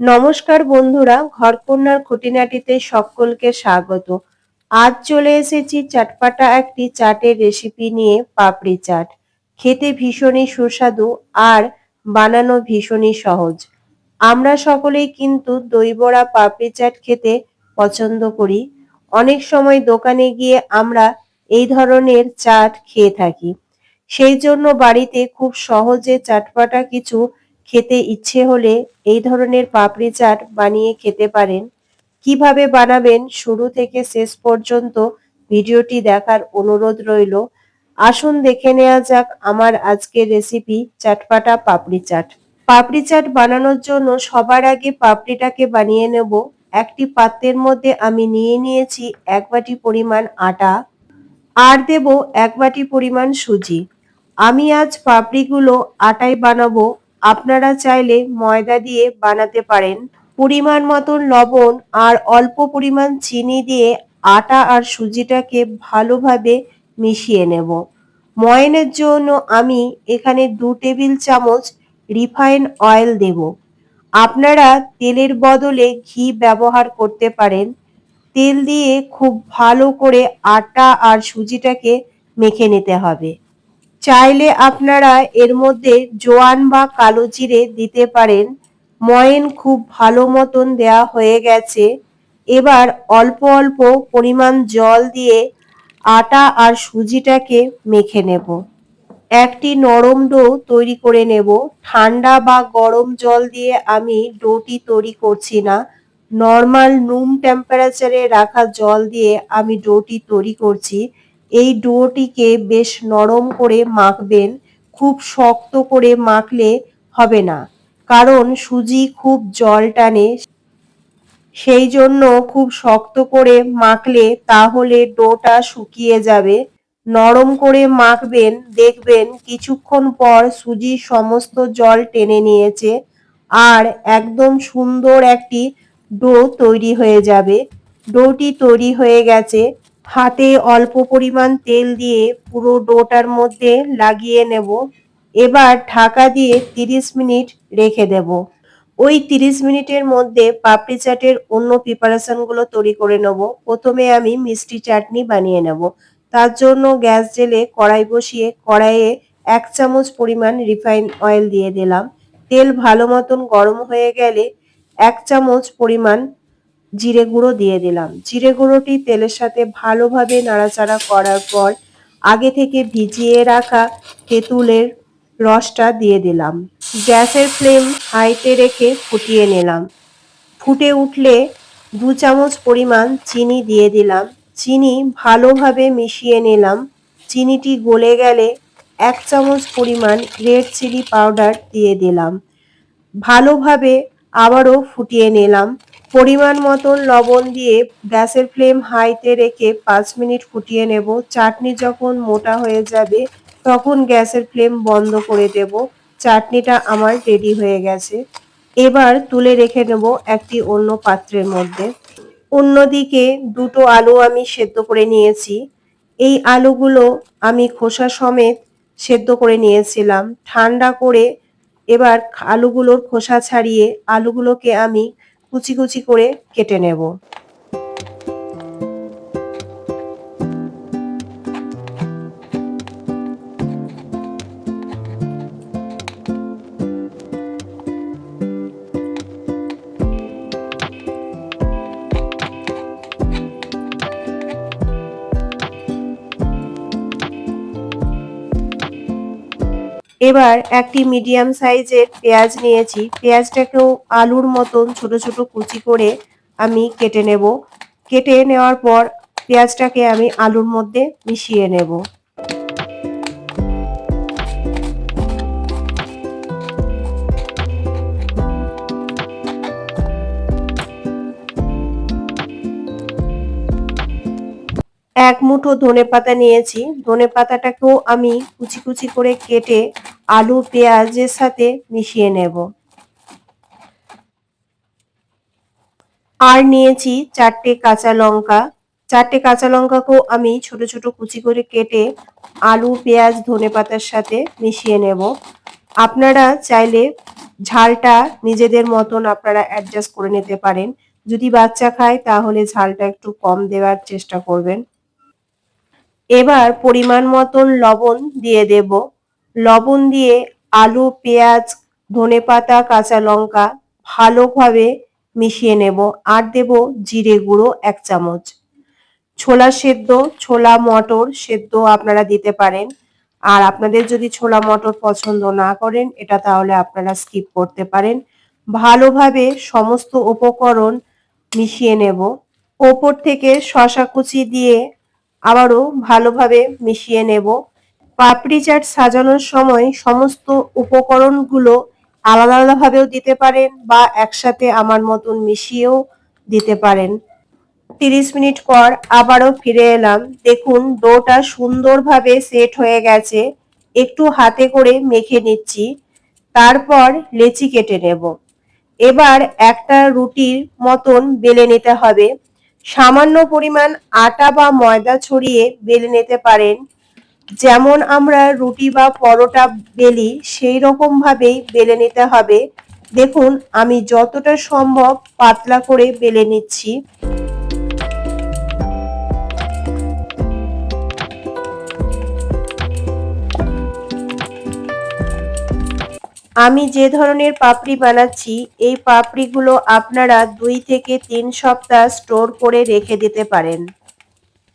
নমস্কার বন্ধুরা, ঘরকন্নার খুঁটিনাটিতে সকলকে স্বাগত। আজ চলে এসেছি চটপাটা একটি চাটের রেসিপি নিয়ে, পাপড়ি চাট। খেতে ভীষণই সুস্বাদু আর বানানো ভীষণই সহজ। আমরা সকলেই কিন্তু দই বড়া পাপড়ি চাট খেতে পছন্দ করি। অনেক সময় দোকানে গিয়ে আমরা এই ধরনের চাট খেয়ে থাকি। সেই জন্য বাড়িতে খুব সহজে চটপাটা কিছু খেতে ইচ্ছে হলে এই ধরনের পাপড়ি চাট বানিয়ে খেতে পারেন। কিভাবে বানাবেন শুরু থেকে শেষ পর্যন্ত ভিডিওটি দেখার অনুরোধ রইল। আসুন দেখে নেওয়া যাক আমার আজকের রেসিপি চটপাটা পাপড়ি চাট। পাপড়ি চাট বানানোর জন্য সবার আগে পাপড়িটাকে বানিয়ে নেব। একটি পাত্রের মধ্যে আমি নিয়ে নিয়েছি 1 বাটি পরিমাণ আটা আর দেব 1 বাটি পরিমাণ সুজি। আমি আজ পাপড়িগুলো আটায় বানাবো, আপনারা চাইলে ময়দা দিয়ে বানাতে পারেন। পরিমাণ মতন লবণ আর অল্প পরিমাণ চিনি দিয়ে আটা আর সুজিটাকে ভালোভাবে মিশিয়ে নেব। ময়ানের জন্য আমি এখানে 2 টেবিল চামচ রিফাইন অয়েল দেব। আপনারা তেলের বদলে ঘি ব্যবহার করতে পারেন। তেল দিয়ে খুব ভালো করে আটা আর সুজিটাকে মেখে নিতে হবে। চাইলে আপনারা এর মধ্যে জোয়ান বা কালো জিরে দিতে পারেন। ময়ান খুব ভালো মতন দেয়া হয়ে গেছে। এবার অল্প অল্প পরিমাণ জল দিয়ে আটা আর সুজিটাকে মেখে নেব। একটি নরম ডো তৈরি করে নেব। ঠান্ডা বা গরম জল দিয়ে আমি ডোটি তৈরি করছি না, নর্মাল রুম টেম্পারেচারে রাখা জল দিয়ে আমি ডোটি তৈরি করছি। এই ডোটিকে বেশ নরম করে মাখবেন, খুব শক্ত করে মাখলে হবে না, কারণ সুজি খুব জল টানে। সেই জন্য খুব শক্ত করে মাখলে তাহলে ডোটা শুকিয়ে যাবে। নরম করে মাখবেন, দেখবেন কিছুক্ষণ পর সুজি সমস্ত জল টেনে নিয়েছে আর একদম সুন্দর একটি ডো তৈরি হয়ে যাবে। ডোটি তৈরি হয়ে গেছে। হাতে অল্প পরিমাণ তেল দিয়ে পুরো ডোটার মধ্যে লাগিয়ে নেব। এবার ঢাকা দিয়ে 30 মিনিট রেখে দেব। ওই 30 মিনিটের মধ্যে পাপড়ি চাটের অন্য প্রিপারেশনগুলো তৈরি করে নেব। প্রথমে আমি মিষ্টি চাটনি বানিয়ে নেব। তার জন্য গ্যাস জেলে কড়াই বসিয়ে কড়াইয়ে 1 চামচ পরিমাণ রিফাইন অয়েল দিয়ে দিলাম। তেল ভালো মতন গরম হয়ে গেলে 1 চামচ পরিমাণ জিরে গুঁড়ো দিয়ে দিলাম। জিরে গুঁড়োটি তেলের সাথে ভালোভাবে নাড়াচাড়া করার পর আগে থেকে ভিজিয়ে রাখা তেঁতুলের রসটা দিয়ে দিলাম। গ্যাসের ফ্লেম হাইতে রেখে ফুটিয়ে নিলাম। ফুটে উঠলে 2 চামচ পরিমাণ চিনি দিয়ে দিলাম। চিনি ভালোভাবে মিশিয়ে নিলাম। চিনিটি গলে গেলে 1 চামচ পরিমাণ রেড চিলি পাউডার দিয়ে দিলাম। ভালোভাবে আবারও ফুটিয়ে নিলাম। পরিমাণ মতন লবণ দিয়ে গ্যাসের ফ্লেম হাইতে রেখে 5 মিনিট ফুটিয়ে নেব। চাটনি যখন মোটা হয়ে যাবে তখন গ্যাসের ফ্লেম বন্ধ করে দেব। চাটনিটা আমার রেডি হয়ে গেছে। এবার তুলে রেখে নেব একটি অন্য পাত্রের মধ্যে। অন্যদিকে 2টো আলু আমি সেদ্ধ করে নিয়েছি। এই আলুগুলো আমি খোসা সমেত সেদ্ধ করে নিয়েছিলাম। ঠান্ডা করে এবার আলুগুলোর খোসা ছাড়িয়ে আলুগুলোকে আমি কুচি কুচি করে কেটে নেব। এবার একটি মিডিয়াম সাইজের পেঁয়াজ নিয়েছি। পেঁয়াজটাকেও আলুর মতন ছোট ছোট কুচি করে আমি কেটে নেব। কেটে নেওয়ার পর পেঁয়াজটাকে আমি আলুর মধ্যে মিশিয়ে নেব। এক মুঠো ধনেপাতা নিয়েছি। ধনেপাতাটাকেও আমি কুচি কুচি করে কেটে আলু পেঁয়াজের সাথে মিশিয়ে নেব। আর নিয়েছি 4টে কাঁচা লঙ্কা। 4টে কাঁচা লঙ্কাকেও আমি ছোট ছোট কুচি করে কেটে আলু পেঁয়াজ ধনেপাতার সাথে মিশিয়ে নেব। আপনারা চাইলে ঝালটা নিজেদের মতন আপনারা অ্যাডজাস্ট করে নিতে পারেন। যদি বাচ্চা খায় তাহলে ঝালটা একটু কম দেওয়ার চেষ্টা করবেন। এবার পরিমাণ মতন লবণ দিয়ে দেব। লবণ দিয়ে আলু, পেঁয়াজ, ধনেপাতা, কাঁচা লঙ্কা ভালোভাবে মিশিয়ে নেব। আর দেব জিরে গুঁড়ো 1 চামচ। ছোলা সেদ্ধ, ছোলা মটর সেদ্ধ আপনারা দিতে পারেন। আর আপনাদের যদি ছোলা মটর পছন্দ না করেন এটা তাহলে আপনারা স্কিপ করতে পারেন। ভালোভাবে সমস্ত উপকরণ মিশিয়ে নেব। ওপর থেকে শসা কুচি দিয়ে আবারও ভালোভাবে মিশিয়ে নেব। পাপড়ি চাট সাজানোর সময় সমস্ত উপকরণগুলো আলাদা আলাদাভাবেও দিতে পারেন বা একসাথে আমার মতন মিশিয়েও দিতে পারেন। 30 মিনিট পর আবারও ফিরে এলাম। দেখুন ডোটা সুন্দরভাবে সেট হয়ে গেছে। একটু হাতে করে মেখে নিচ্ছি। তারপর লেচি কেটে নেব। এবার একটা রুটির মতন বেলে নিতে হবে। সামান্য পরিমাণ আটা বা ময়দা ছড়িয়ে বেলে নিতে পারেন। যেমন আমরা রুটি বা পরোটা বেলি সেই রকম ভাবেই বেলে নিতে হবে। দেখুন আমি যতটা সম্ভব পাতলা করে বেলে নিচ্ছি। আমি যে ধরনের পাপড়ি বানাচ্ছি এই পাপড়িগুলো আপনারা 2 থেকে 3 সপ্তাহ স্টোর করে রেখে দিতে পারেন।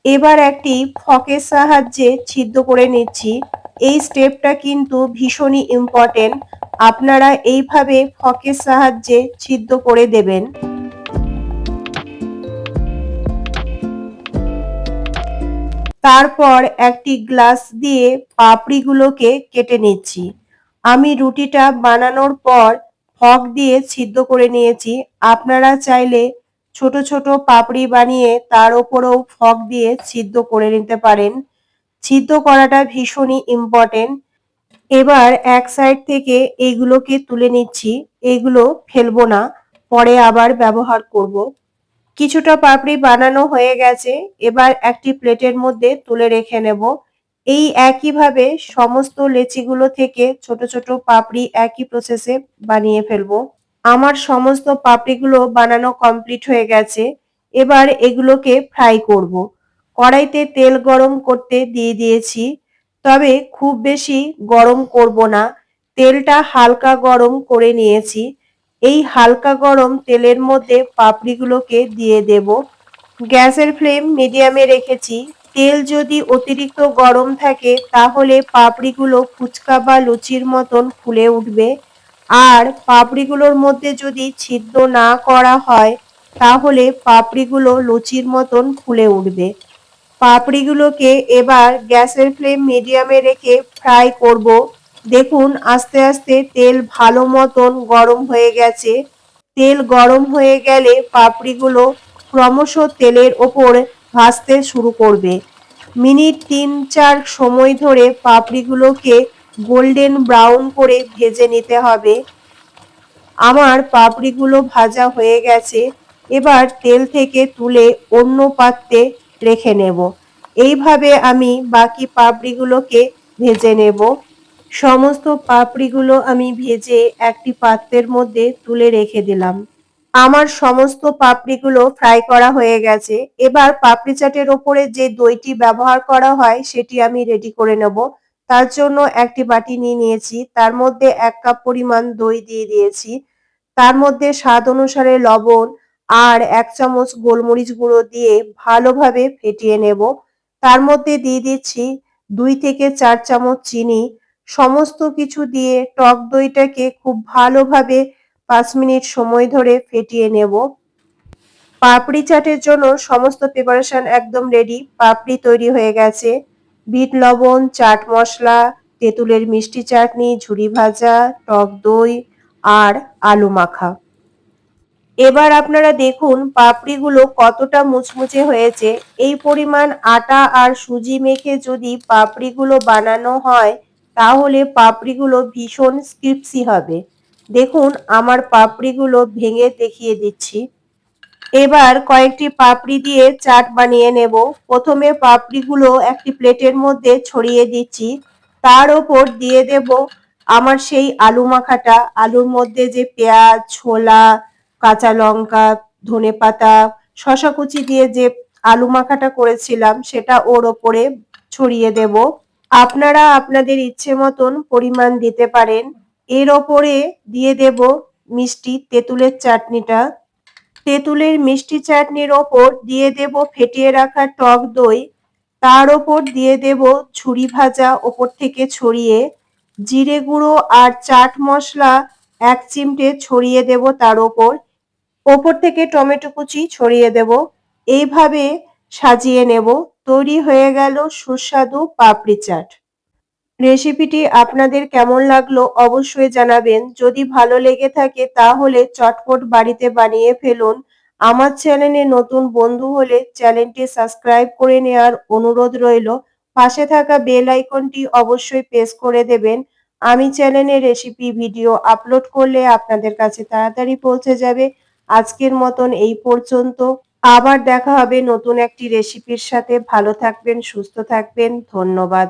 এবার একটি ফকের সাহায্যে ছিদ্র করে নিচ্ছি। এই স্টেপটা কিন্তু ভীষণই ইম্পর্টেন্ট। আপনারা এইভাবে ফকের সাহায্যে ছিদ্র করে দেবেন। তারপর একটি গ্লাস দিয়ে পাপড়িগুলোকে কেটে নিচ্ছি। আমি রুটিটা বানানোর পর ফক দিয়ে ছিদ্র করে নিয়েছি। আপনারা চাইলে ছোট ছোট পাপড়ি বানিয়ে তার উপরেও ফক দিয়ে ছিদ্র করে নিতে পারেন। ছিদ্র করাটা ভীষণই ইম্পর্টেন্ট। এবার এক সাইড থেকে এইগুলোকে তুলে নিচ্ছি। এগুলো ফেলবো না, পরে আবার ব্যবহার করব। কিছুটা পাপড়ি বানানো হয়ে গেছে। এবার একটি প্লেটের মধ্যে তুলে রেখে নেব। এই একইভাবে সমস্ত লেচিগুলো থেকে ছোট ছোট পাপড়ি একই প্রসেসে বানিয়ে ফেলবো। আমার সমস্ত পাপড়িগুলো বানানো কমপ্লিট হয়ে গেছে। এবার এগুলোকে ফ্রাই করব। কড়াইতে তেল গরম করতে দিয়ে দিয়েছি। তবে খুব বেশি গরম করব না। তেলটা হালকা গরম করে নিয়েছি। এই হালকা গরম তেলের মধ্যে পাপড়িগুলোকে দিয়ে দেব। গ্যাসের ফ্লেম মিডিয়ামে রেখেছি। তেল যদি অতিরিক্ত গরম থাকে তাহলে পাপড়িগুলো ফুচকা বা লুচির মতন ফুলে উঠবে। আর পাপড়িগুলোর মধ্যে যদি ছিদ্র না করা হয় তাহলে পাপড়িগুলো লুচির মতন ফুলে উঠবে। পাপড়িগুলোকে এবার গ্যাসের ফ্লেম মিডিয়ামে রেখে ফ্রাই করব। দেখুন আস্তে আস্তে তেল ভালো মতন গরম হয়ে গেছে। তেল গরম হয়ে গেলে পাপড়িগুলো ক্রমশ তেলের ওপর ভাজতে শুরু করবে। মিনিট 3-4 সময় ধরে পাপড়িগুলোকে গোল্ডেন ব্রাউন করে ভেজে নিতে হবে। আমার পাপড়িগুলো ভাজা হয়ে গেছে। এবার তেল থেকে তুলে অন্য পাত্রে রেখে নেব। এইভাবে আমি বাকি পাপড়িগুলোকে ভেজে নেব। সমস্ত পাপড়িগুলো আমি ভেজে একটি পাত্রের মধ্যে তুলে রেখে দিলাম। আমার সমস্ত পাপড়িগুলো ফ্রাই করা হয়ে গেছে। এবার পাপড়ি চাটের ওপরে যে দইটি ব্যবহার করা হয় সেটি আমি রেডি করে নেব। তার জন্য একটি বাটি নিয়ে নিয়েছি। তার মধ্যে 1 কাপ পরিমাণ দই দিয়ে দিয়েছি। তার মধ্যে স্বাদ অনুসারে লবণ আর 1 চামচ গোলমরিচ গুঁড়ো দিয়ে ভালোভাবে ফেটিয়ে নেব। তার মধ্যে দিয়ে দিচ্ছি 2 থেকে 4 চামচ চিনি। সমস্ত কিছু দিয়ে টক দইটাকে খুব ভালোভাবে 5 মিনিট সময় ধরে ফেটিয়ে নেব। পাপড়ি চাটের জন্য সমস্ত প্রিপারেশন একদম রেডি। পাপড়ি তৈরি হয়ে গেছে। বিট লবণ, চাট মশলা, তেঁতুলের মিষ্টি চাটনি, ঝুরি ভাজা, টক দই আর আলু মাখা। এবার আপনারা দেখুন পাপড়িগুলো কতটা মুচমুচে হয়েছে। এই পরিমাণ আটা আর সুজি মেখে যদি পাপড়িগুলো বানানো হয় তাহলে পাপড়িগুলো ভীষণ ক্রিস্পি হবে। দেখুন আমার পাপড়িগুলো ভেঙে দেখিয়ে দিচ্ছি। এবার কয়েকটি পাপড়ি দিয়ে চাট বানিয়ে নেব। প্রথমে পাপড়িগুলো একটি প্লেটের মধ্যে ছড়িয়ে দিচ্ছি। তার ওপর দিয়ে দেব আমার সেই আলু মাখাটা, আলুর মধ্যে যে পেঁয়াজ, ছোলা, কাঁচা লঙ্কা, ধনেপাতা, শসা কুচি দিয়ে যে আলু মাখাটা করেছিলাম সেটা ওর ওপরে ছড়িয়ে দেব। আপনারা আপনাদের ইচ্ছে মতন পরিমাণ দিতে পারেন। এর ওপরে দিয়ে দেব মিষ্টি তেঁতুলের চাটনিটা। তেঁতুলের মিষ্টি চাটনির ওপর দিয়ে দেব ফেটিয়ে রাখা টক দই। তার ওপর দিয়ে দেব ঝুরি ভাজা ওপর থেকে ছড়িয়ে, জিরে গুঁড়ো আর চাট মশলা ১ চিমটে ছড়িয়ে দেব তার ওপর। ওপর থেকে টমেটো কুচি ছড়িয়ে দেব। এইভাবে সাজিয়ে নেব। তৈরি হয়ে গেল সুস্বাদু পাপড়ি চাট। রেসিপিটি আপনাদের কেমন লাগলো অবশ্যই জানাবেন। যদি ভালো লেগে থাকে তাহলে চটপট বাড়িতে বানিয়ে ফেলুন। আমার চ্যানেলে নতুন বন্ধু হলে চ্যানেলটি সাবস্ক্রাইব করে নেওয়ার অনুরোধ রইল। পাশে থাকা বেল আইকনটি অবশ্যই প্রেস করে দেবেন। আমি চ্যানেলে রেসিপি ভিডিও আপলোড করলে আপনাদের কাছে তাড়াতাড়ি পৌঁছে যাবে। আজকের মতন এই পর্যন্ত। আবার দেখা হবে নতুন একটি রেসিপির সাথে। ভালো থাকবেন, সুস্থ থাকবেন। ধন্যবাদ।